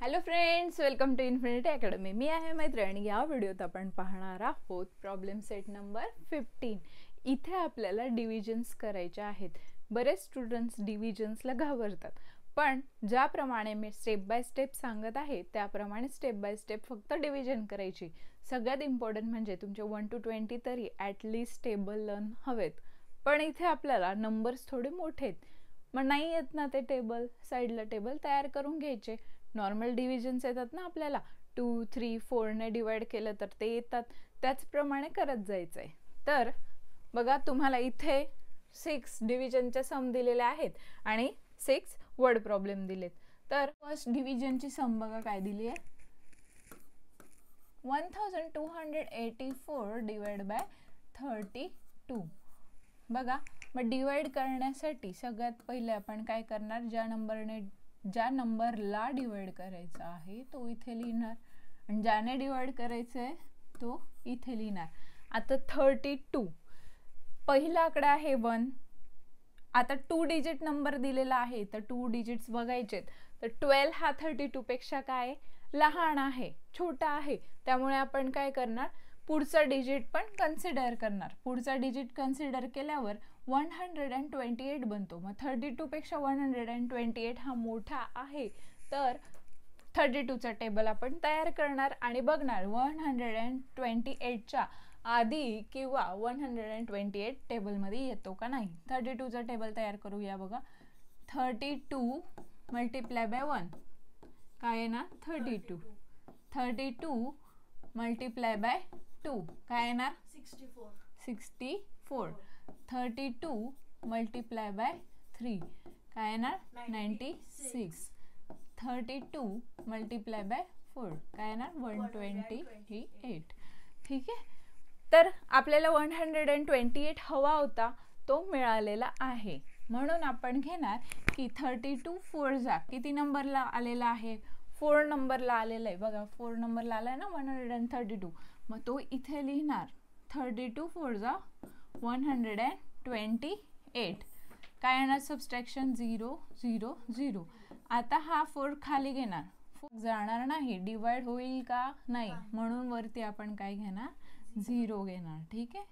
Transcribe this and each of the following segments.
Hello friends, welcome to Infinity Academy. मी आहे मैत्रिणी. या व्हिडिओत आपण पाहणार आहोत प्रॉब्लेम सेट नंबर 15. इथे आपल्याला डिव्हिजन्स करायचे आहेत. बरेच स्टुडंट्स डिव्हिजन्सला घाबरतात, पण ज्याप्रमाणे मी स्टेप बाय स्टेप सांगत आहे त्याप्रमाणे स्टेप बाय स्टेप फक्त डिव्हिजन करायची. सगळ्यात इम्पॉर्टंट म्हणजे तुमचे 1 to 20 तरी ॲटलिस्ट टेबल लर्न हवेत. पण इथे आपल्याला नंबर्स थोडे मोठे आहेत, मग नाही येत ना ते टेबल, साईडला टेबल तयार करून घ्यायचे. नॉर्मल डिव्हिजन्स येतात ना आपल्याला, 2, 3, 4 ने डिवाइड केलं तर ते येतात, त्याचप्रमाणे करत जायचं आहे. तर बघा, तुम्हाला इथे 6 डिव्हिजनचे सम दिलेले आहेत आणि 6 वर्ड प्रॉब्लेम दिलेत. तर फर्स्ट डिव्हिजनची सम बघा काय दिली आहे, 1284 डिवाइड बाय 32. बघा, मग डिवाइड करण्यासाठी सगळ्यात पहिले आपण काय करणार, ज्या नंबरला डिवाइड करायचा आहे तो इथे लिहिणार आणि ज्याने डिवाइड करायचं आहे तो इथे लिहिणार. आता 32 पहिला आकडा आहे 1. आता 2 डिजिट नंबर दिलेला आहे तर 2 डिजिट्स बघायचेत. तर 12 हा 32 पेक्षा काय लहान आहे, छोटा आहे, त्यामुळे आपण काय करणार, पुढचा डिजिट पण कन्सिडर करणार. पुढचा डिजिट कन्सिडर केल्यावर 128 बनतो. मग 32 पेक्षा 128 हा मोठा आहे, तर 32 चा टेबल आपण तयार करणार आणि बघणार 128 च्या आधी किंवा 128 टेबल मध्ये येतो का नाही. 32 चा टेबल तयार करूया. बघा, 32 मल्टिप्लाय बाय 1 काय येणार, 32. 32 मल्टिप्लाय बाय 2 काय येणार, 64. 32 मल्टिप्लाय बाय 3 काय येणार, 96. 32 मल्टिप्लाय बाय 4 काय येणार, 128. ठीक आहे. तर आपल्याला 128 हवा होता, तो मिळालेला आहे. म्हणून आपण घेणार की 32 4 जा किती नंबरला आलेला आहे, 4 नंबरला आलेला आहे. बघा, 4 नंबरला आलाय ना 132, मग तो इथे लिहिणार 32 4 जा 128. काय येणार, सबट्रॅक्शन 0 0 0. आता हा 4 खाली घेणार, 4 जाणार नाही, डिवाइड होईल का नाही, म्हणून वरती आपण काय घेणार, 0 घेणार. ठीक आहे.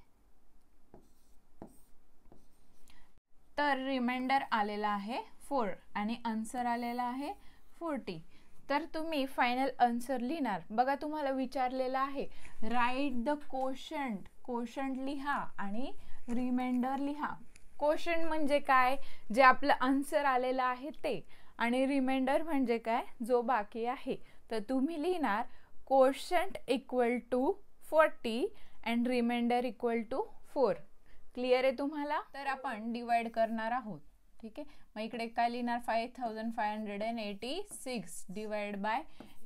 तर रिमाइंडर आलेला आहे 4 आणि आन्सर आलेला आहे 40. तर तुम्ही फायनल आन्सर लिहिणार. बघा, तुम्हाला विचारलेलं आहे राईट द कोशंट. कोशंट लिहा आणि रिमाइंडर लिहा. कोशंट म्हणजे काय, जे आपलं आन्सर आलेलं आहे ते, आणि रिमाइंडर म्हणजे काय, जो बाकी आहे. तर तुम्ही लिहिणार quotient equal to 40 and remainder equal to 4. Clear आहे तुम्हाला. तर आपण डिवाइड करणार आहोत. ठीक आहे. मग इकडे काय लिहिणार, 5586 डिवाइड बाय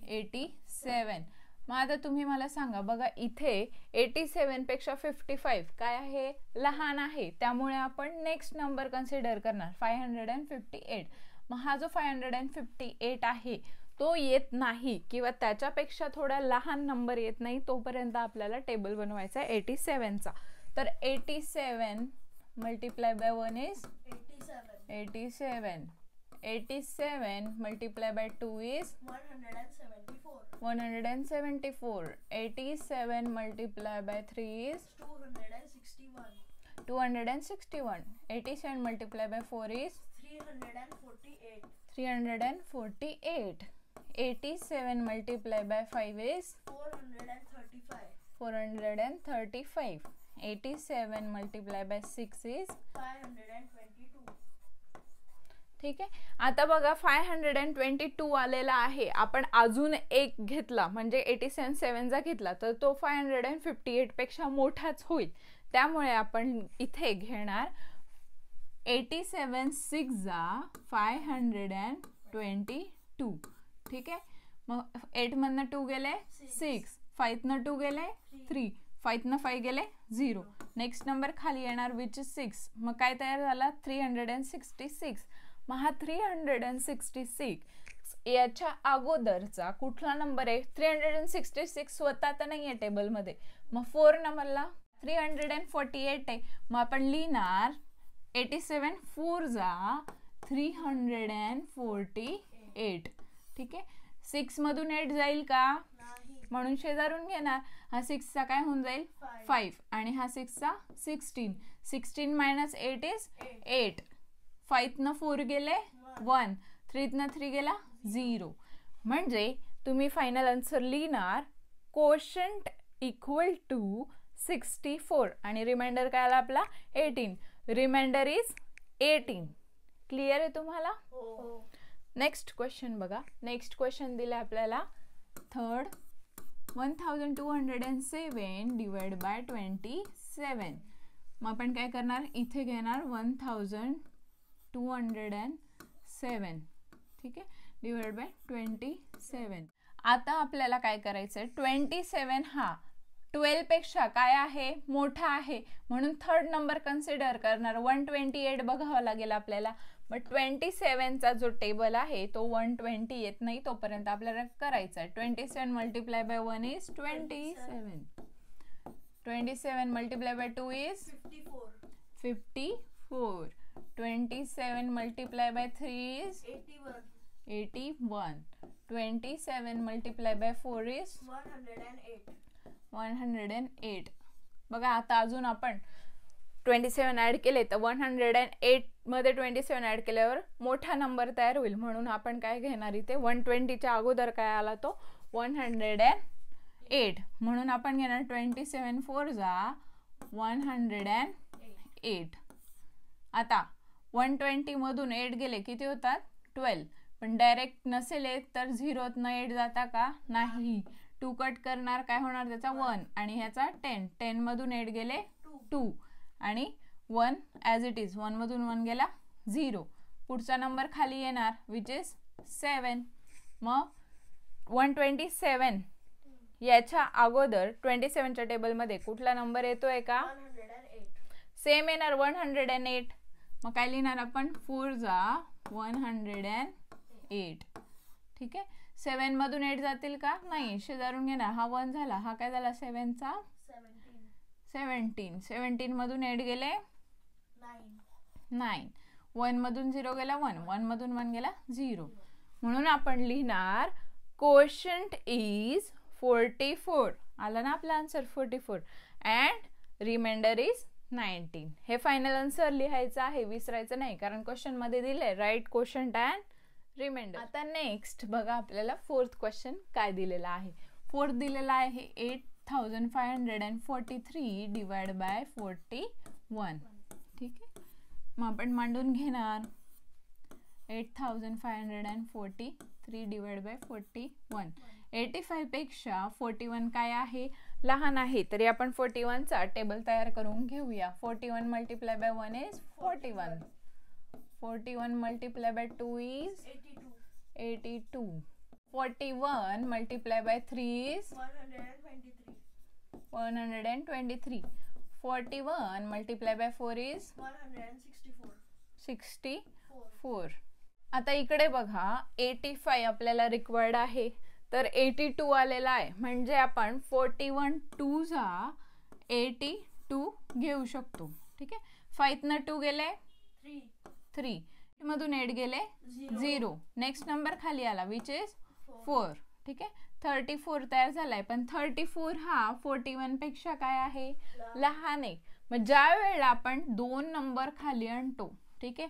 87. मग आता तुम्ही मला सांगा, बघा इथे 87 पेक्षा 55 काय आहे, लहान आहे, त्यामुळे आपण नेक्स्ट नंबर कन्सिडर करणार 558. मग हा जो 558 आहे तो येत नाही किंवा त्याच्यापेक्षा थोडा लहान नंबर येत नाही, तोपर्यंत आपल्याला टेबल बनवायचा आहे 87 चा. तर 87 multiply by 1 is 87. 87 multiplied by 2 is 174. 87 multiplied by 3 is 261. 87 multiplied by 4 is 348. 87 multiplied by 5 is 435. 87 multiplied by 6 is 522. ठीक आहे. आता बघा 522 आलेला आहे. आपण अजून एक घेतला म्हणजे 87 7 जा घेतला तर तो 558 पेक्षा मोठाच होईल. त्यामुळे आपण इथे घेणार 87 6 जा 522. ठीक आहे. मग 8 मधनं 2 गेले 6, 5 न 2 गेले 3, 5 न 5 गेले 0. नेक्स्ट नंबर खाली येणार विच इज 6. मग काय तयार झाला, 366. मग हा 366 याच्या अगोदरचा कुठला नंबर आहे, 366 स्वतः तर नाही आहे टेबलमध्ये. मग 4 नंबरला 348 आहे. मग आपण लिहिणार 87 4 जा 348. ठीक आहे. 6 मधून 8 जाईल का? म्हणून शेजारून घेणार. हा 6 चा काय होऊन जाईल? 5 आणि हा 6 चा 16. 16 मायनस 8 इज 8. 5 न 4 गेले 1, 3 न 3 गेला 0. म्हणजे तुम्ही फायनल आन्सर लिहिणार कोशंट इक्वल टू 64 आणि रिमाइंडर काय आला आपला 18. Reminder is 18. क्लिअर आहे तुम्हाला? नेक्स्ट क्वेश्चन बघा. नेक्स्ट क्वेश्चन दिलं आपल्याला थर्ड 1207 डिवाइड बाय 27. मग आपण काय करणार? इथे घेणार 1207, ठीक आहे, डिवाइड बाय 27. आता आपल्याला काय करायचंय? 27 हा 12 पेक्षा काय आहे? मोठा आहे, म्हणून थर्ड नंबर कन्सिडर करणार. 128 बघावं लागेल आपल्याला. बट 27 चा जो टेबल आहे तो 120 येत नाही, तोपर्यंत आपल्याला करायचा आहे. 27 multiply by 1 is 27. 27 multiply by 2 is 54. 27 multiply by 3 is 81. 27 multiply by 4 is 108. बघा आता अजून आपण 27 ऍड केले तर 108 मध्ये 27 ऍड केल्यावर मोठा नंबर तयार होईल, म्हणून आपण काय घेणार इथे 120 च्या अगोदर काय आला तो 108, म्हणून आपण घेणार 27 4 जा 108. आता 120 मधून 8 गेले किती होतात? 12. पण डायरेक्ट नसेल येत तर 0 न 8 जाता का? नाही. 2 कट करणार, काय होणार त्याचा 1 आणि ह्याचा 10. 10 मधून 8 गेले 2 आणि 1 ॲज इट इज. 1 मधून 1 गेला 0. पुढचा नंबर खाली येणार विच इज 7. मग 127 याच्या अगोदर 27 च्या टेबलमध्ये कुठला नंबर येतोय का? सेम येणार 108. मग काय लिहिणार आपण? 4 जा 108, ठीक आहे. 7 मधून 8 जातील का? नाही. शेजारून घेणार. हा 1 झाला, हा काय झाला 7 चा 17. 17 मधून 8 गेले 9. 1 मधून 0 गेला 1. 1 मधून 1 गेला 0. म्हणून आपण लिहिणार कोशंट इज 44. आला ना आपला आन्सर 44 अँड रिमाइंडर इज 19. हे फायनल आन्सर लिहायचं आहे, विसरायचं नाही, कारण क्वेश्चन मध्ये दिले राईट कोशंट अँड रिमाइंडर. आता नेक्स्ट बघा आपल्याला फोर्थ क्वेश्चन काय दिलेला आहे. फोर्थ दिलेला आहे 8543 डिवाइड बाय 41, ठीक आहे. मग आपण मांडून घेणार 8543 डिवाइड बाय 41. 85 पेक्षा 41 काय आहे? लहान आहे, तरी आपण 41 चा टेबल तयार करून घेऊया. 41 multiply by 1 is 41. 41 multiply by 2 is 82. 41 multiplied by 3 is 123. 41 multiplied by 4 is 64. आता इकडे बघा 85 आपल्याला रिक्वायर्ड आहे, तर 82 आलेला आहे, म्हणजे आपण 41 2 जा 82 घेऊ शकतो, ठीक आहे. 5 न 2 गेले 3. मधून 8 गेले 0. नेक्स्ट नंबर खाली आला विच इज 4, ठीक आहे. 34 तयार झालाय, पण 34 हा 41 पेक्षा काय आहे? लहान आहे. मग ज्या वेळेला आपण 2 नंबर खाली आणतो, ठीक आहे,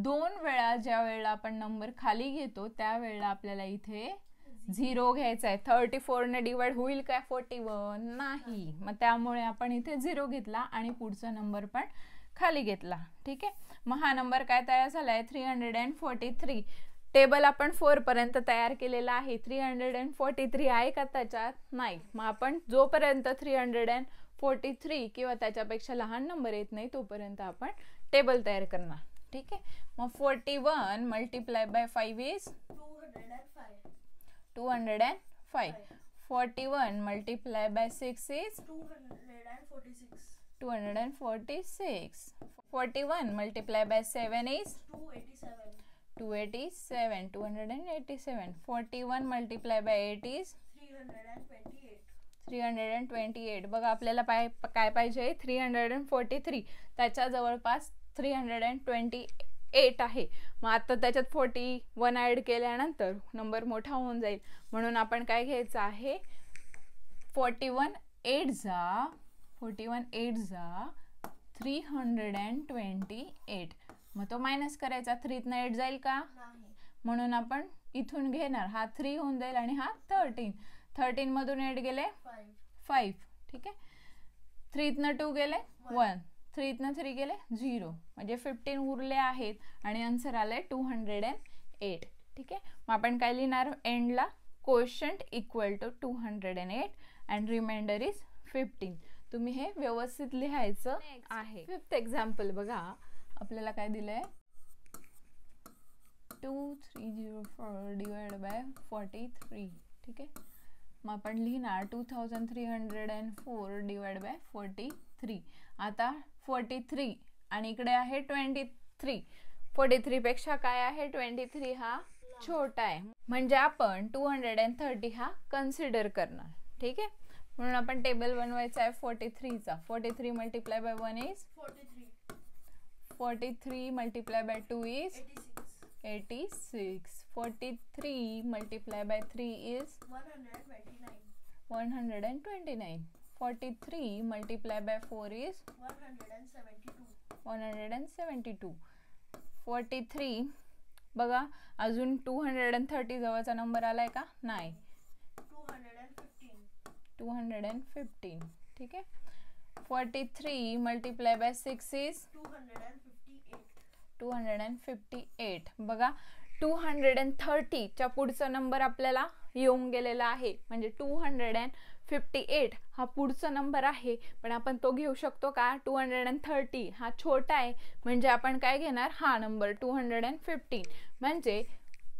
2 वेळा ज्या वेळेला आपण नंबर खाली घेतो त्यावेळेला आपल्याला इथे 0 घ्यायचा आहे. 34 ने डिवाइड होईल काय 41? नाही. मग त्यामुळे आपण इथे 0 घेतला आणि पुढचा नंबर पण खाली घेतला, ठीक आहे. मग हा नंबर काय तयार झालाय 343. टेबल आपण 4 पर्यंत तयार केलेला आहे. 343 आहे का त्याच्यात? नाही. मग आपण जोपर्यंत 343 किंवा त्याच्यापेक्षा लहान नंबर येत नाही तोपर्यंत आपण टेबल तयार करणार, ठीक आहे. मग 41 multiply by 5 is 205. 41 multiply by 6 is 246. 41 multiplied by 7 is 287. 41 multiplied by 8 is 328. बघा आपल्याला काय पाहिजे 343. त्याच्या जवळपास 328 8 आहे. मग आता त्याच्यात 41 ॲड केल्यानंतर नंबर मोठा होऊन जाईल, म्हणून आपण काय घ्यायचं आहे, 41 8 जा 328. मग तो मायनस करायचा, 3तनं 8 जाईल का, म्हणून आपण इथून घेणार, हा 3 होऊन जाईल आणि हा 13 मधून 8 गेले 5. ठीक आहे, 3तनं 2 गेले 1, 3तनं 3 गेले 0, म्हणजे 15 उरले आहेत आणि आन्सर आलंय 208. ठीक आहे, मग आपण काय लिहिणार एंडला, quotient equal to 208 and remainder is 15. तुम्ही हे व्यवस्थित लिहायचं आहे. 5th एक्झाम्पल बघा, आपल्याला काय दिलंय, 2304 डिवाइड बाय 43. ठीक आहे, मग आपण लिहिणार 2304 डिवाइड बाय 43. आता 43 आणि इकडे आहे 23. 43 पेक्षा काय आहे, 23 हा छोटा आहे, म्हणजे आपण 230 हा कन्सिडर करणार. ठीक आहे, म्हणून आपण टेबल बनवायचा आहे 43चा. 43 multiply by 1 is 43 multiply by 2 is 86. 43 multiply by 3 is 129. 43 multiply by 4 is 172. 43 बघा, अजून 230 जवळचा नंबर आलाय का, नाही, 215. ठीक आहे, 43 मल्टिप्लाय बाय 6 इज 258. बघा, 230 च्या पुढचा नंबर आपल्याला येऊन गेलेला आहे, म्हणजे 258 हा पुढचा नंबर आहे, पण आपण तो घेऊ शकतो का, 230 हा छोटा आहे, म्हणजे आपण काय घेणार, हा नंबर 215. म्हणजे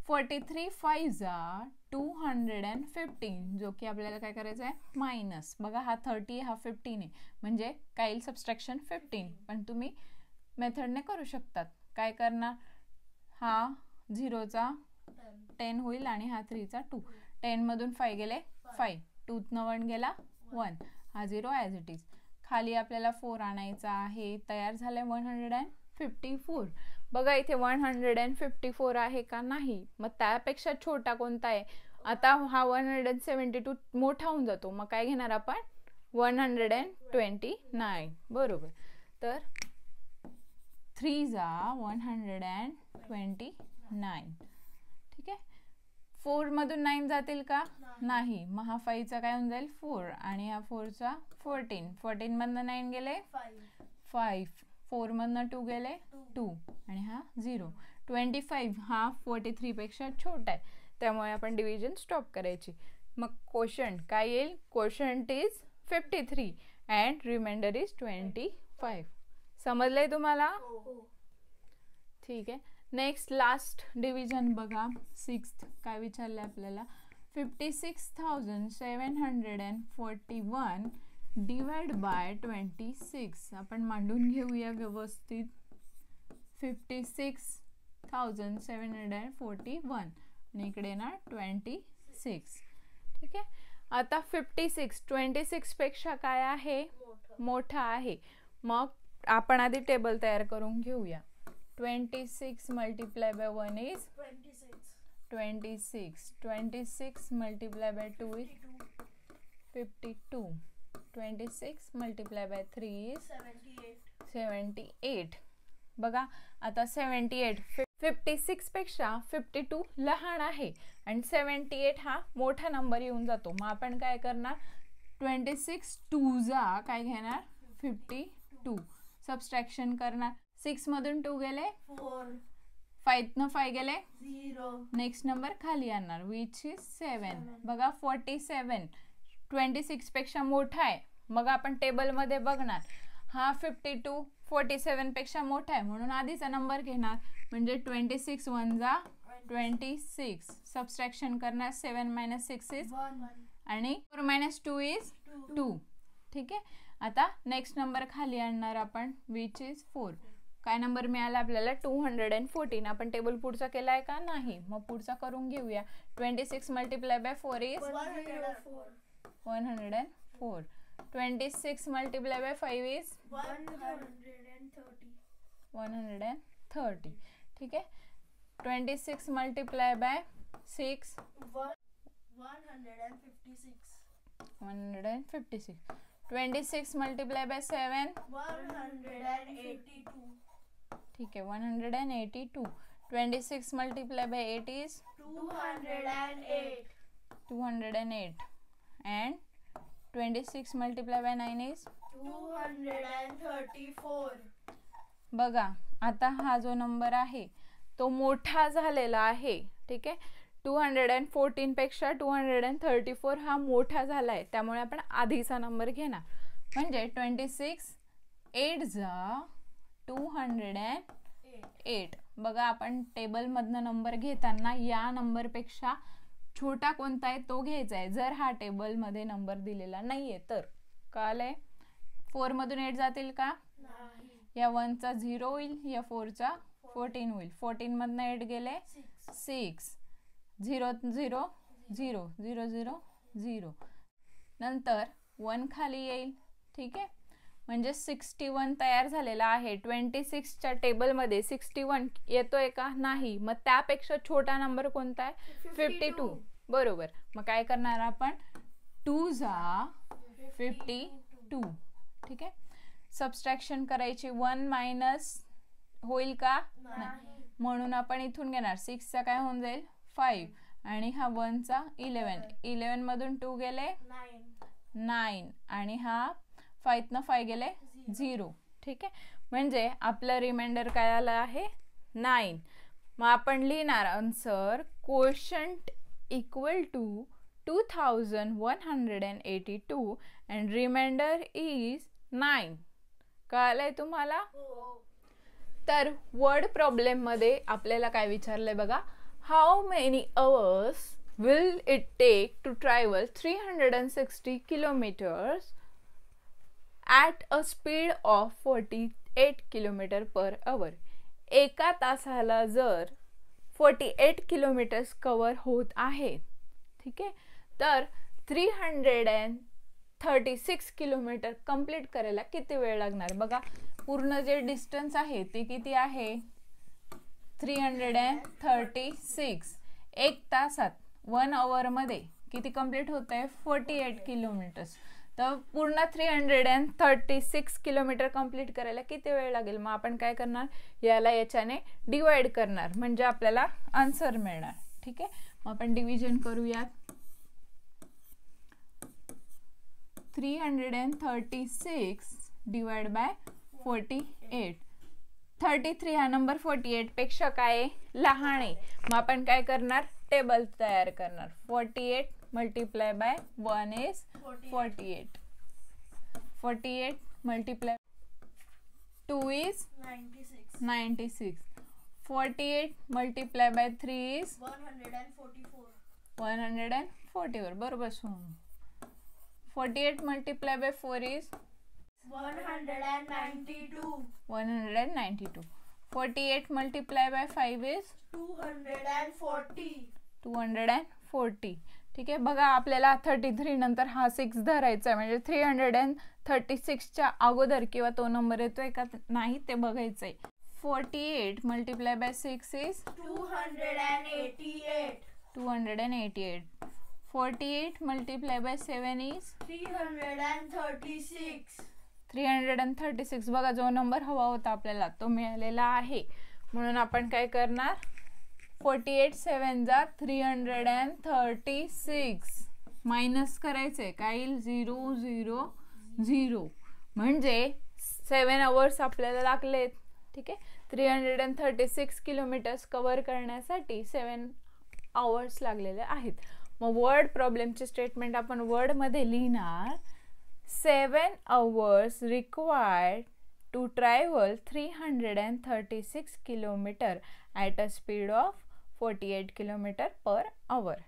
43 5 जा 215, जो की आपल्याला काय करायचं आहे, मायनस. बघा, हा 30 हा 15 आहे, म्हणजे काय येईल, सबस्ट्रॅक्शन 15. पण तुम्ही मेथडने करू शकतात. काय करणार, हा 0चा 10 होईल आणि हा 3चा 2. 10 मधून 5 गेले 5, 2तनं 1 गेला 1, हा 0 ॲज इट इज. खाली आपल्याला 4 आणायचा आहे, तयार झाले 154. बघा, इथे 154 आहे का, नाही, मग त्यापेक्षा छोटा कोणता आहे, आता हा 172 मोठा होऊन जातो, मग काय घेणार आपण, 129. बरोबर, तर 3 जा 129. ठीक आहे, 4 मधून 9 जातील का, नाही, मग हा 5चा काय होऊन जाईल 4 आणि हा 4चा 14. 14 मधनं 9 गेले 5, 4 मधनं 2 गेले 2 आणि हा 0. 25 हा 43 पेक्षा छोटा आहे, त्यामुळे आपण डिव्हिजन स्टॉप करायची. मग कोशंट काय येईल, quotient is 53 and remainder is 25. समजलंय तुम्हाला, ठीक आहे. नेक्स्ट लास्ट डिव्हिजन बघा, 6th काय विचारलं आपल्याला, 56,741 डिवाइड बाय 26. आपण मांडून घेऊया व्यवस्थित. 56,741 आणि इकडे ना 26. ठीक आहे, आता 56 26 पेक्षा काय आहे, मोठा आहे, मग आपण आधी टेबल तयार करून घेऊया. 26 multiply by 1 is 26. 26 multiply by 2 is 52. 26 multiply by 3 is 78. बघा, आता 78 56 पेक्षा 52 लहान आहे आणि 78 हा मोठा नंबर येऊन जातो, मग आपण काय करणार, 26 2 जा काय घेणार, 52. सबस्ट्रॅक्शन करणार, 6 मधून 2 गेले 4, 5 गेले 0, नेक्स्ट नंबर खाली आणणार विच इज 7. बघा, 47 26 पेक्षा मोठा आहे, मग आपण टेबल मध्ये बघणार, हा 52 47 पेक्षा मोठा आहे, म्हणून आधीचा नंबर घेणार, म्हणजे 26 1 जा 26. सबस्ट्रॅक्शन करणार, 7 - 6 इज 1 आणि 4 - 2 इज 2. ठीक आहे, आता नेक्स्ट नंबर खाली आणणार आपण विच इज 4. काय नंबर मिळाला आपल्याला, 214. आपण टेबल पुढचा केलाय का, नाही, मग पुढचा करून घेऊया. 26 multiply by 4 is 104. 26 multiply by 5 is 130. ठीक आहे. 26 मल्टिप्लाय बाय 6 156. 26 multiply by 7 182. ठीक आहे 182. 26 multiply by 8 is 208 and 26 multiply by 9 is 234. बघा आता हा जो नंबर आहे तो मोठा झालेला आहे. ठीक आहे. 214 पेक्षा 234 हा मोठा झालाय, त्यामुळे आपण आधीचा नंबर घेणार. म्हणजे 26 8 जा 208. बघा आपण टेबल मधनं नंबर घेताना या नंबर पेक्षा छोटा कोणता आहे तो घ्यायचा आहे, जर हा टेबल मध्ये नंबर दिलेला नाहीये तर. कळलंय? 4 मधून 8 जातील का? या 1 चा 0 होईल, या 4 चा 14 होईल. 14 मधनं 8 गेले 6. 0 0 0 0 0 0. नंतर 1 खाली येईल. ठीक आहे. म्हणजे 61 तयार झालेला आहे. 26 च्या टेबल मध्ये 61 येतोय का? नाही. मग त्यापेक्षा छोटा नंबर कोणता आहे? 52. बरोबर. मग काय करणार आपण? 2 जा 52. ठीक आहे. सबस्ट्रॅक्शन करायची. 1 मायनस होईल का? नाही. म्हणून आपण इथून घेणार. 6 चा काय होऊन जाईल? 5 आणि हा 1 चा 11. 11 मधून 2 गेले 9 आणि हा 5 न 5 गेले 0. ठीक आहे. म्हणजे आपलं रिमाइंडर काय आलं आहे? 9. मग आपण लिहिणार answer quotient equal to 2182 and remainder is 9. कळलंय तुम्हाला? तर वर्ड प्रॉब्लेम मध्ये आपल्याला काय विचारलंय बघा. How many hours will it take to travel 360 kilometres at a speed of 48 kilometre per hour. एका तासाला जर 48 किलोमीटर्स कव्हर होत आहे. ठीक आहे. तर 336 किलोमीटर कंप्लीट करायला किती वेळ लागणार? बघा पूर्ण जे डिस्टन्स आहे ते किती आहे? 336. एक तासात 1 आवर मध्ये किती कंप्लीट होत आहे? 48 किलोमीटर्स. तर पूर्ण 336 किलोमीटर कंप्लीट करायला किती वेळ लागेल? मग आपण काय करणार? याला याच्याने डिवाइड करणार म्हणजे आपल्याला आन्सर मिळणार. ठीक आहे. मग आपण डिव्हिजन करूयात. 336 डिवाइड बाय 48. 33 हा नंबर 48 पेक्षा काय लहान आहे. मग आपण काय करणार? टेबल तयार करणार. 48 multiply by 1 is 48. 48 multiply 2 is 96. 48 multiply by 3 is 144. बरोबर. 48 multiply by 4 is 192. 48 multiply by 5 is 240. ठीक आहे. बघा आपल्याला 33 नंतर हा 6 धरायचा आहे म्हणजे 336 च्या अगोदर किंवा तो नंबर येतोय का नाही ते बघायचंय. 48 multiply by 6 is 288. 48 multiply by 7 is 336. बघा जो नंबर हवा होता आपल्याला तो मिळालेला आहे. म्हणून आपण काय करणार? 48 7 जा 336 मायनस करायचंय. काय येईल? 0 0 0. म्हणजे 7 आवर्स आपल्याला लागलेत. ठीक आहे. 336 किलोमीटर्स कव्हर करण्यासाठी 7 आवर्स लागलेले आहेत. मग वर्ड प्रॉब्लेमचे स्टेटमेंट आपण वर्ड मध्ये लिहिणार. 7 hours required to travel 336 kilometer at a speed of 48 kilometer per hour.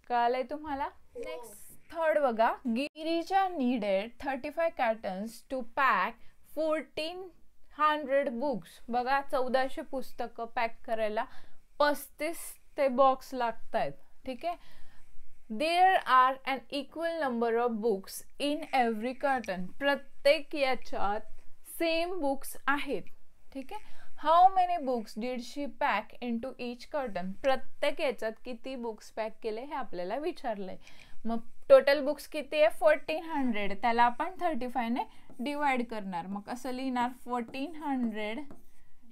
कळलंय तुम्हाला? नेक्स्ट थर्ड बघा. Girija needed 35 cartons to pack 1400 books. बघा 1400 पुस्तकं पॅक करायला 35 ते बॉक्स लागतात. ठीक आहे. There are an equal number of books in every carton. प्रत्येक याच्यात सेम बुक्स आहेत. ठीक आहे. How many books did she pack into each curtain. प्रत्येक याच्यात किती बुक्स पॅक केले हे आपल्याला विचारलंय. मग टोटल बुक्स किती आहे 1400. त्याला आपण 35 ने डिवाइड करणार. मग कसं लिहिणार 1400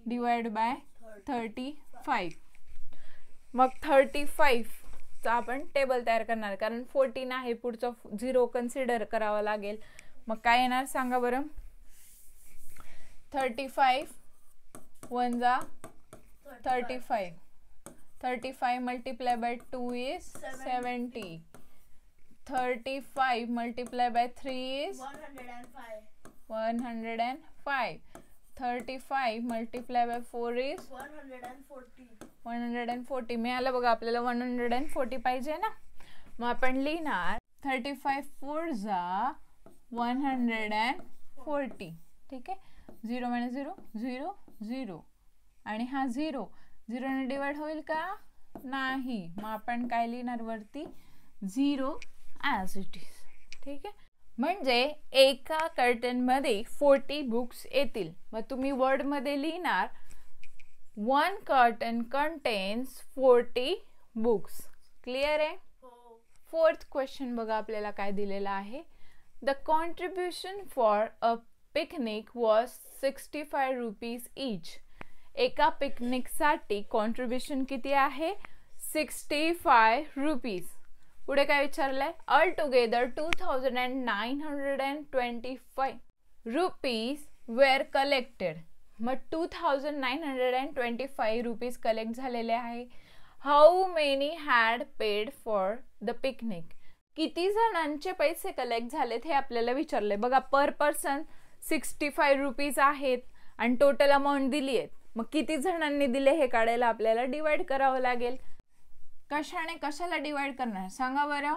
डिवाइड बाय 35. मग 35 चा आपण टेबल तयार करणार कारण 14 आहे, पुढचं 0 कन्सिडर करावं लागेल. मग काय येणार सांगा बरं. 35 1 जा 35. 35 multiply by 2 is 70. 35 multiply by 3 is 105. 35 multiply by 4 is 140. मिळालं बघा आपल्याला 140 पाहिजे ना. मग आपण लिहिणार 35 4 जा 140. ठीक आहे. 0 - 0 0 0 आणि हा 0 ने डिवाइड होईल का नाही. मग आपण काय लिहिणार वरती 0 ॲज इट इज. ठीक आहे. म्हणजे एका कर्टन मध्ये 40 बुक्स येतील. मग तुम्ही वर्ड मध्ये लिहिणार 1 कर्टन कंटेन्स 40 बुक्स. क्लिअर आहे. 4th क्वेश्चन बघा आपल्याला काय दिलेला आहे. The contribution for a picnic was 65 rupees each. एका पिकनिक साठी कॉन्ट्रीब्युशन किती आहे 65 रुपीज. पुढे काय विचारलंय all together 2925 rupees were collected. मग 2925 रुपीज कलेक्ट झालेले आहे. How many had paid for the picnic. किती जणांचे पैसे कलेक्ट झालेत हे आपल्याला विचारलंय. बघा पर पर्सन 65 रुपीज आहेत आणि टोटल अमाऊंट दिली आहे. मग किती जणांनी दिले हे काढायला आपल्याला डिवाइड करावं लागेल. कशाने कशाला डिवाइड करणार सांगा बरं.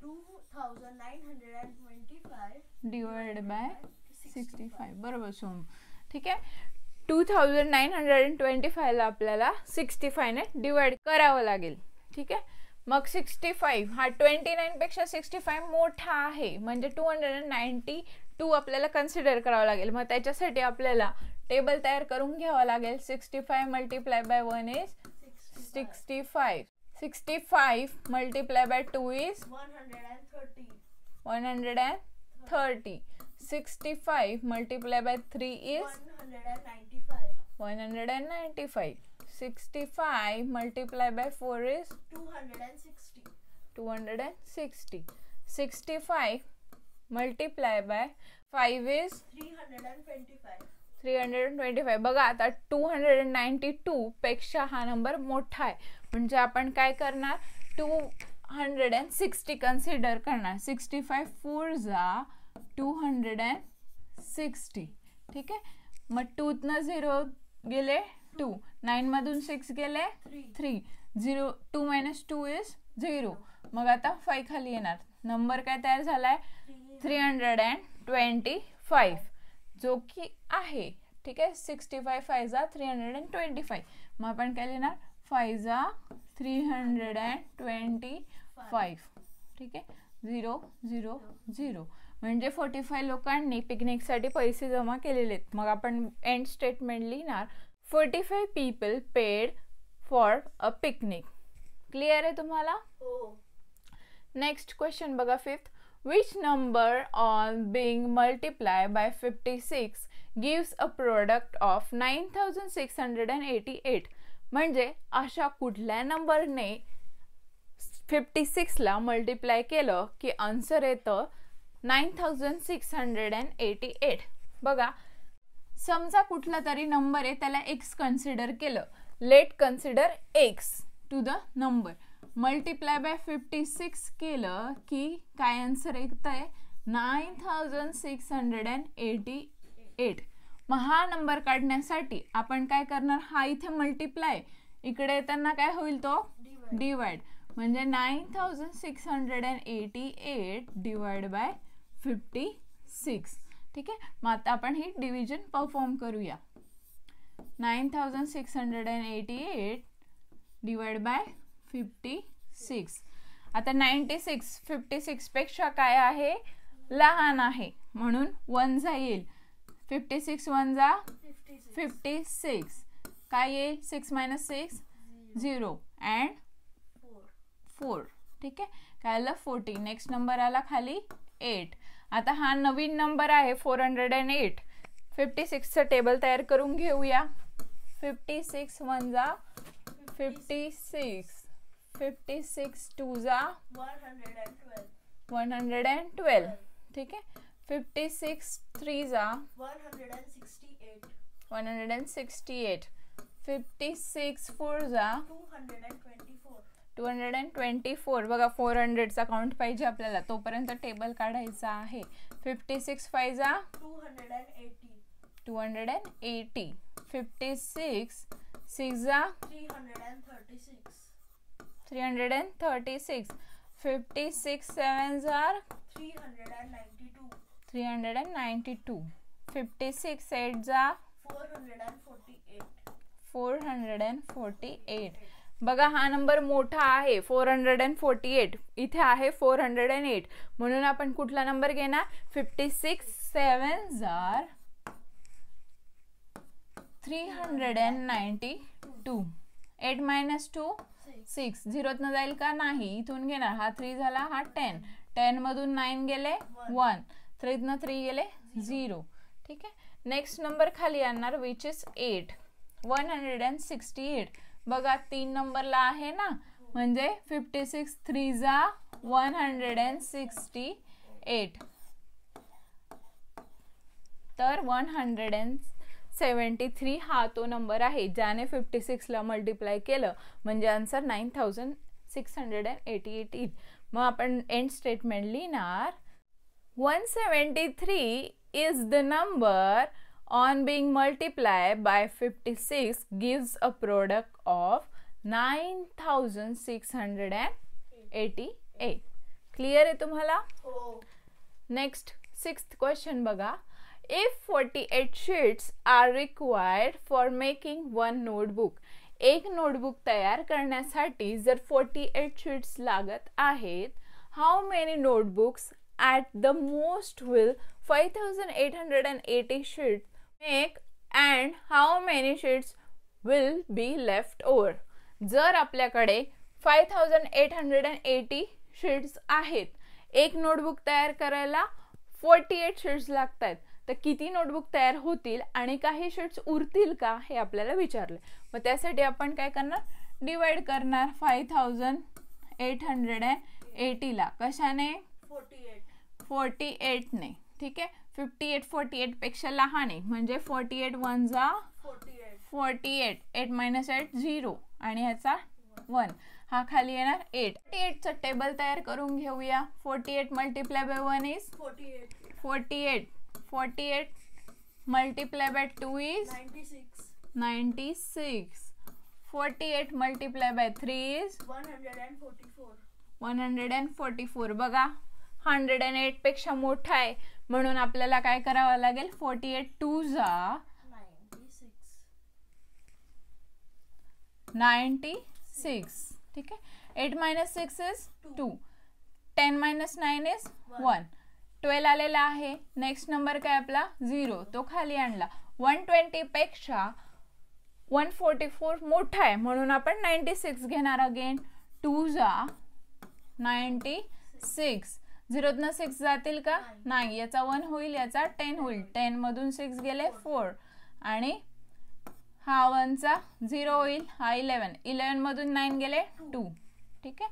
2925 डिवाइड बाय 65 बरोबर सोम. ठीक आहे. 2925 ला आपल्याला 65 ने डिवाइड करावं लागेल. ठीक आहे. मग 65 हा 29 पेक्षा 65 मोठा आहे म्हणजे 292 आपल्याला कन्सिडर करावं लागेल. मग त्याच्यासाठी आपल्याला टेबल तयार करून घ्यावं लागेल. 65 multiply by 1 is 65. 65 multiplied by 2 is 130. 65 multiplied by 3 is 195. 65 multiplied by 4 is 260. 65 multiplied by 5 is 325. बघा आता 292 पेक्षा हा नंबर मोठा आहे म्हणजे आपण काय करणार 260 कन्सिडर करणार. 65 4 जा 260. ठीक आहे. मग 2 न 0 गेले 2, 9 मधून 6 गेले 3, 0 2 - 2 इज 0. मग आता 5 खाली येणार. नंबर काय तयार झालाय 325 जो की आहे. ठीक आहे. 65 5 जा 325. मग आपण काय लिहिणार 5 जा 325. ठीक आहे. 0 0 0 म्हणजे 45 लोकांनी पिकनिकसाठी पैसे जमा केलेले आहेत. मग आपण एंड स्टेटमेंट लिहिणार 45 people paid for a picnic. Clear आहे तुम्हाला. नेक्स्ट क्वेश्चन बघा 5th. Which number on being multiplied by 56 gives a product of 9688. म्हणजे अशा कुठल्या नंबरने 56 ला मल्टिप्लाय केलं की आन्सर येतं 9688. बघा समजा कुठला तरी नंबर आहे त्याला x कन्सिडर केलं. Let consider x to the number. Multiply by 56 केलं की काय आन्सर येतंय 9688. मग हा नंबर काढण्यासाठी आपण काय करणार हा इथे मल्टिप्लाय इकडे येताना काय होईल तो डिवाइड. म्हणजे 9688 डिवाइड बाय 56. ठीक आहे. मग आता आपण ही डिव्हिजन परफॉर्म करूया. 9688 डिवाइड बाय 56. आता 96 56 पेक्षा काय आहे लहान आहे म्हणून 1 जाईल. 56 1 जा 56. काय येईल 6 - 6 0 अँड 4. ठीक आहे, काय आलं 40. नेक्स्ट नंबर आला खाली 8. आता हा नवीन नंबर आहे 408. 56चं टेबल तयार करून घेऊया. 56 1 जा 56, 56 2 जा 112. ठीक आहे, 56 3 जा 168, 56 4 जा 224. बघा 400चा काउंट पाहिजे आपल्याला, तोपर्यंत टेबल काढायचा आहे. 56 5 जा 280, 56 6 जा 336, 56 7 जार 392, 56 8 जा 448. बघा हा नंबर मोठा आहे 448, इथे आहे 408, म्हणून आपण कुठला नंबर घेणार? 56 7 जार 392. 8 - 2 6. 0 जाईल का? नाही, इथून घेणार. हा 3 झाला, हा 10. 10 मधून 9 गेले 1, 3 गेले 0. ठीक आहे, नेक्स्ट नंबर खाली आणणार विच इज 8. 168. बघा 3 नंबरला आहे ना, म्हणजे 56 3 जा 168. तर 173 हा तो नंबर आहे ज्याने 56 ला मल्टिप्लाय केलं, म्हणजे आन्सर 9688 येईल. मग आपण एंड स्टेटमेंट लिहिणार 173 is the number on being multiplied by 56 gives a product of 9688. Clear आहे तुम्हाला? नेक्स्ट 6th क्वेश्चन बघा. If 48 sheets are required for making one notebook, एक नोटबुक तयार करण्यासाठी जर 48 शीट्स लागत आहेत, how many notebooks at the most will 5880 sheets make and how many sheets will be left over? जर आपल्याकडे 5880 शीट्स आहेत, एक नोटबुक तयार करायला 48 शीट्स लागतात, तर किती नोटबुक तयार होतील आणि काही शीट्स उरतील का हे आपल्याला विचारले. मग त्यासाठी आपण काय करणार? डिवाइड करणार 5880 ला कशाने? 48 ने. ठीक आहे, 58 48 पेक्षा लहान आहे, म्हणजे 48 1 जा 48, 8 - 8 0 आणि ह्याचा 1. हा खाली येणार 8. 48चं टेबल तयार करून घेऊया. 48 multiply by 1 is 48. 48 multiplied by 2 is 96. 48 multiplied by 3 is 144. बघा 108 पेक्षा मोठा आहे, म्हणून आपल्याला काय करावं लागेल? 48 2 जा 96. ठीक आहे, 8 - 6 is 2, 10 - 9 is 1. 12 आलेला आहे. नेक्स्ट नंबर काय आपला? 0, तो खाली आणला. 120 पेक्षा 144 मोठा आहे, म्हणून आपण 96 घेणार. अगेन 2 जा 96. 0 6 जातील का? नाही, याचा 1 होईल, याचा 10 होईल. 10 मधून 6 गेले 4 आणि हा 1 चा 0 होईल, हा 11. 11 मधून 9 गेले 2. ठीक आहे,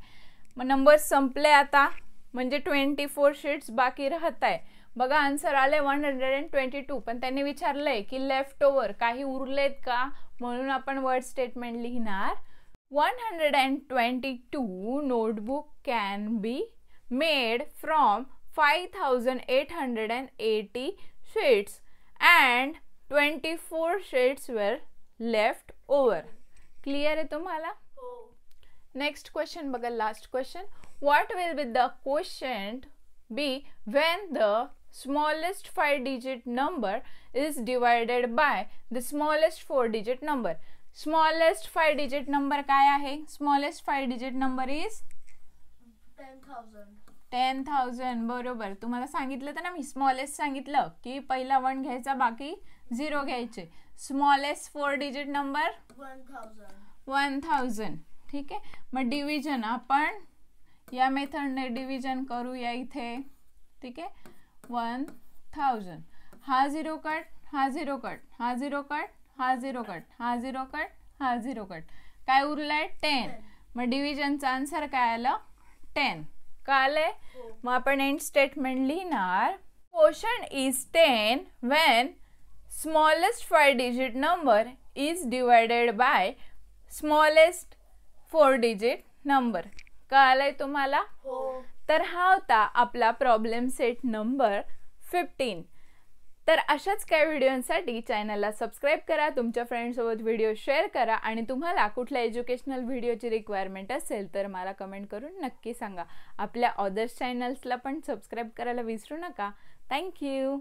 मग नंबर संपले आता, म्हणजे 24 शीट्स बाकी राहत आहे. बघा आन्सर आले 122, पण त्यांनी विचारलंय की लेफ्ट ओव्हर काही उरलेत का, म्हणून आपण वर्ड स्टेटमेंट लिहिणार 122 notebook can be made from 5880 sheets and 24 sheets were left over. Clear आहे तुम्हाला? नेक्स्ट क्वेश्चन बघा, last question. What will be the quotient be when the smallest 5-digit number is divided by the smallest 4-digit number? Smallest 5-digit number काय आहे? Smallest 5-digit number is 10,000 बरोबर. तुम्हाला सांगितलं तर ना मी स्मॉलेस्ट सांगितलं की पहिला 1 घ्यायचा बाकी 0 घ्यायचे. Smallest 4 digit number 1000. ठीक आहे. मग डिव्हिजन आपण या मेथडने डिव्हिजन करूया इथे. ठीक आहे. 1000 हा 0 कट, हा 0 कट, हा 0 कट, हा 0 कट, हा 0 कट, हा 0 कट, काय उरलाय 10. मग डिव्हिजनचा आन्सर काय आलं 10. कळालंय. मग आपण एंड स्टेटमेंट लिहिणार quotient is 10 when smallest 5 digit number is divided by smallest 4 digit number. कळालंय तुम्हाला. तर हा होता आपला प्रॉब्लेम सेट नंबर 15. तर अशाच काही व्हिडिओसाठी चॅनलला सबस्क्राईब करा, तुमच्या फ्रेंड्ससोबत व्हिडिओ शेअर करा आणि तुम्हाला कुठल्या एज्युकेशनल व्हिडिओची रिक्वायरमेंट असेल तर मला कमेंट करून नक्की सांगा. आपल्या अदर्स चॅनल्सला पण सबस्क्राईब करायला विसरू नका. थँक्यू.